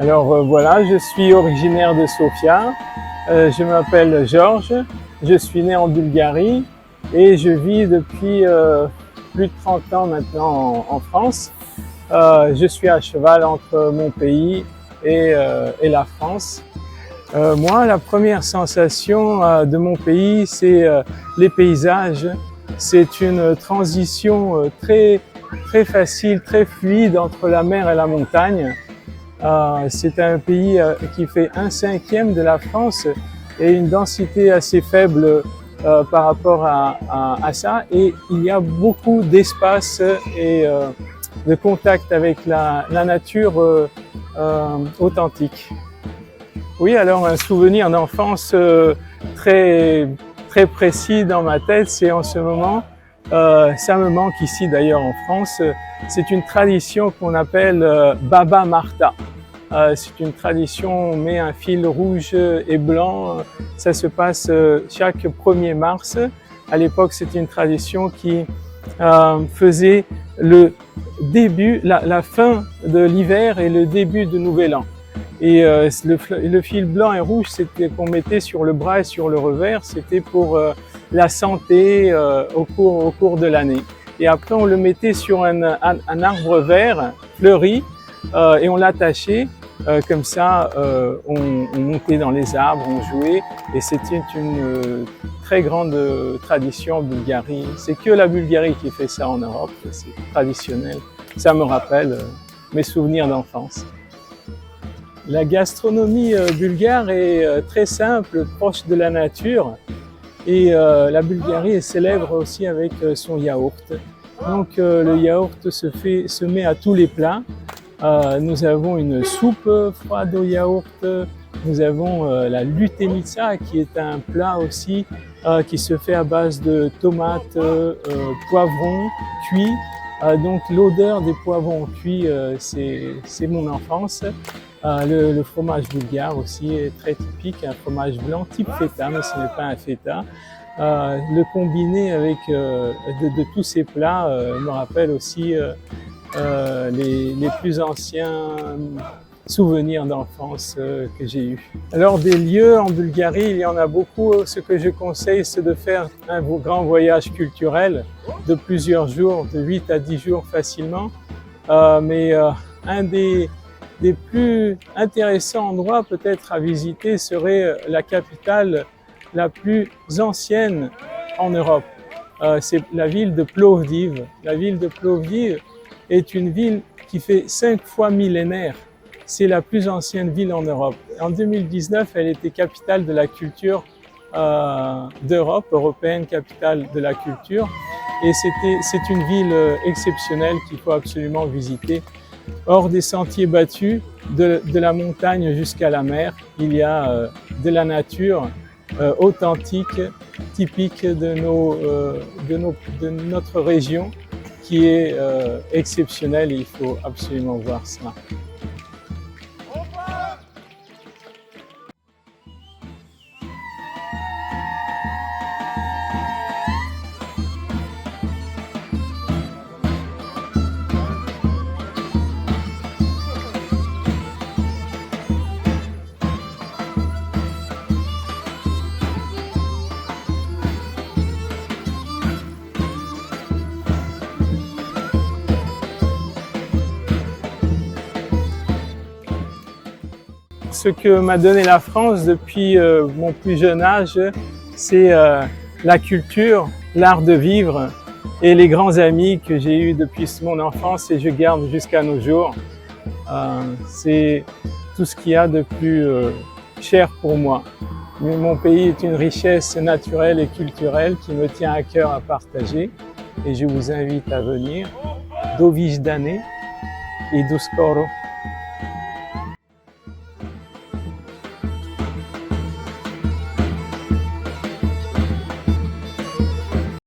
Voilà, je suis originaire de Sofia, je m'appelle Georges, je suis né en Bulgarie et je vis depuis plus de 30 ans maintenant en France. Je suis à cheval entre mon pays et la France. Moi, la première sensation de mon pays, c'est les paysages. C'est une transition très facile, très fluide entre la mer et la montagne. C'est un pays qui fait 1/5 de la France et une densité assez faible par rapport à ça. Et il y a beaucoup d'espace et de contact avec la nature authentique. Oui, alors un souvenir d'enfance très précis dans ma tête, c'est en ce moment, ça me manque ici d'ailleurs en France, c'est une tradition qu'on appelle Baba Marta. C'est une tradition, on met un fil rouge et blanc, ça se passe chaque 1er mars. À l'époque, c'était une tradition qui faisait le début, la fin de l'hiver et le début du nouvel an. Et le fil blanc et rouge, c'était qu'on mettait sur le bras et sur le revers, c'était pour la santé au cours de l'année. Et après, on le mettait sur un arbre vert fleuri et on l'attachait. Comme ça, on montait dans les arbres, on jouait, et c'était une très grande tradition en Bulgarie. C'est que la Bulgarie qui fait ça en Europe, c'est traditionnel. Ça me rappelle mes souvenirs d'enfance. La gastronomie bulgare est très simple, proche de la nature, et la Bulgarie est célèbre aussi avec son yaourt. Donc le yaourt se met à tous les plats. Nous avons une soupe froide au yaourt, nous avons la lutenica qui est un plat aussi qui se fait à base de tomates, poivrons cuits. Donc l'odeur des poivrons cuits, c'est mon enfance. Le fromage bulgare aussi est très typique, un fromage blanc type feta, mais ce n'est pas un feta. Le combiné avec de tous ces plats me rappelle aussi les plus anciens souvenirs d'enfance que j'ai eus. Alors des lieux en Bulgarie, il y en a beaucoup. Ce que je conseille, c'est de faire un grand voyage culturel de plusieurs jours, de 8 à 10 jours facilement. Mais un des plus intéressants endroits peut-être à visiter serait la capitale la plus ancienne en Europe. C'est la ville de Plovdiv. La ville de Plovdiv est une ville qui fait 5 fois millénaire. C'est la plus ancienne ville en Europe. En 2019, elle était capitale de la culture d'Europe, européenne capitale de la culture. Et c'est une ville exceptionnelle qu'il faut absolument visiter. Hors des sentiers battus, de la montagne jusqu'à la mer, il y a de la nature authentique, typique de notre région, qui est exceptionnel et il faut absolument voir cela. Ce que m'a donné la France depuis mon plus jeune âge, c'est la culture, l'art de vivre et les grands amis que j'ai eus depuis mon enfance et je garde jusqu'à nos jours. C'est tout ce qu'il y a de plus cher pour moi. Mais mon pays est une richesse naturelle et culturelle qui me tient à cœur à partager et je vous invite à venir. Do vijdane et do skoro.